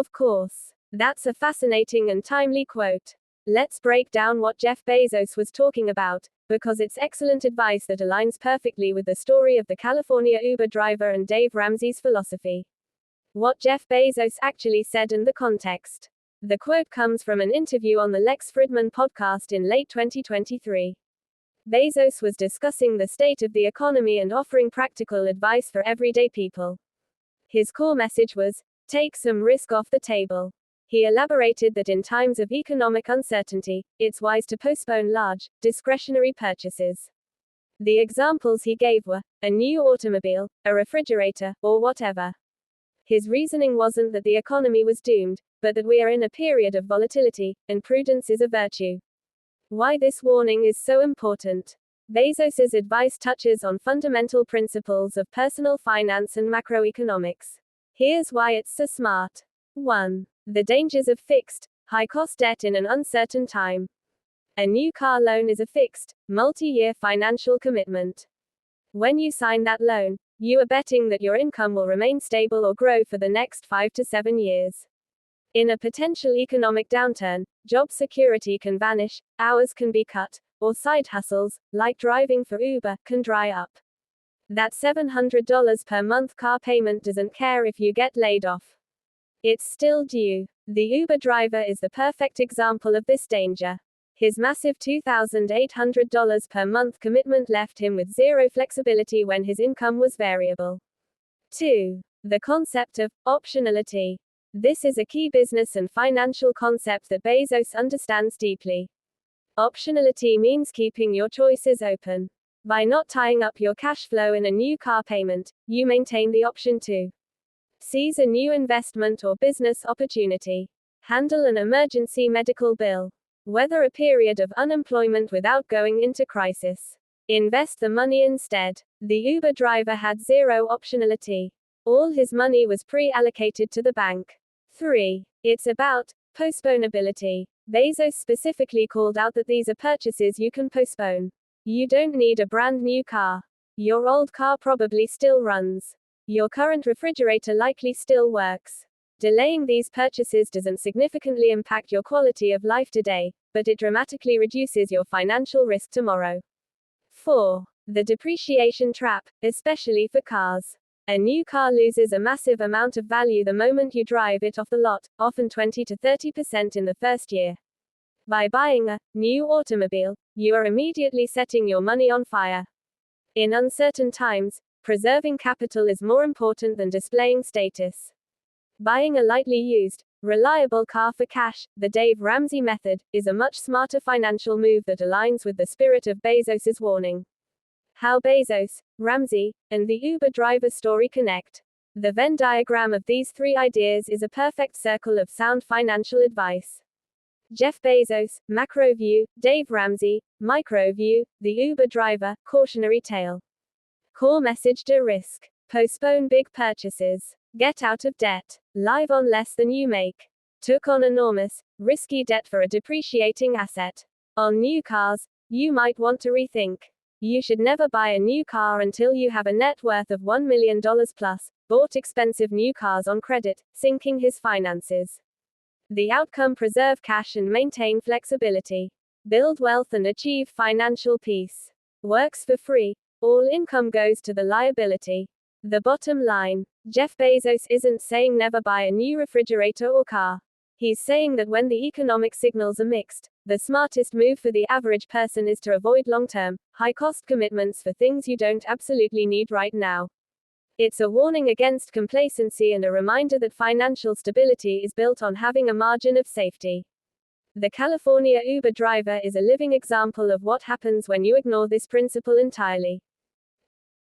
Of course. That's a fascinating and timely quote. Let's break down what Jeff Bezos was talking about, because it's excellent advice that aligns perfectly with the story of the California Uber driver and Dave Ramsey's philosophy. What Jeff Bezos actually said and the context. The quote comes from an interview on the Lex Fridman podcast in late 2023. Bezos was discussing the state of the economy and offering practical advice for everyday people. His core message was, take some risk off the table. He elaborated that in times of economic uncertainty, it's wise to postpone large, discretionary purchases. The examples he gave were a new automobile, a refrigerator, or whatever. His reasoning wasn't that the economy was doomed, but that we are in a period of volatility, and prudence is a virtue. Why this warning is so important. Bezos's advice touches on fundamental principles of personal finance and macroeconomics. Here's why it's so smart. 1. The dangers of fixed, high-cost debt in an uncertain time. A new car loan is a fixed, multi-year financial commitment. When you sign that loan, you are betting that your income will remain stable or grow for the next 5 to 7 years. In a potential economic downturn, job security can vanish, hours can be cut, or side hustles, like driving for Uber, can dry up. That $700 per month car payment doesn't care if you get laid off. It's still due. The Uber driver is the perfect example of this danger. His massive $2,800 per month commitment left him with zero flexibility when his income was variable. 2. The concept of optionality. This is a key business and financial concept that Bezos understands deeply. Optionality means keeping your choices open. By not tying up your cash flow in a new car payment, you maintain the option to seize a new investment or business opportunity, handle an emergency medical bill, weather a period of unemployment without going into crisis, invest the money instead. The Uber driver had zero optionality. All his money was pre-allocated to the bank. 3. It's about postponability. Bezos specifically called out that these are purchases you can postpone. You don't need a brand new car. Your old car probably still runs. Your current refrigerator likely still works. Delaying these purchases doesn't significantly impact your quality of life today, but it dramatically reduces your financial risk tomorrow. 4. The depreciation trap, especially for cars. A new car loses a massive amount of value the moment you drive it off the lot, often 20 to 30% in the first year. By buying a new automobile, you are immediately setting your money on fire. In uncertain times, preserving capital is more important than displaying status. Buying a lightly used, reliable car for cash, the Dave Ramsey method, is a much smarter financial move that aligns with the spirit of Bezos's warning. How Bezos, Ramsey, and the Uber driver story connect. The Venn diagram of these three ideas is a perfect circle of sound financial advice. Jeff Bezos, macro view, Dave Ramsey, micro view, the Uber driver, cautionary tale. Core message: de-risk. Postpone big purchases. Get out of debt. Live on less than you make. Took on enormous, risky debt for a depreciating asset. On new cars, you might want to rethink. You should never buy a new car until you have a net worth of $1 million plus. Bought expensive new cars on credit, sinking his finances. The outcome: preserve cash and maintain flexibility. Build wealth and achieve financial peace. Works for free. All income goes to the liability. The bottom line: Jeff Bezos isn't saying never buy a new refrigerator or car. He's saying that when the economic signals are mixed, the smartest move for the average person is to avoid long-term, high-cost commitments for things you don't absolutely need right now. It's a warning against complacency and a reminder that financial stability is built on having a margin of safety. The California Uber driver is a living example of what happens when you ignore this principle entirely.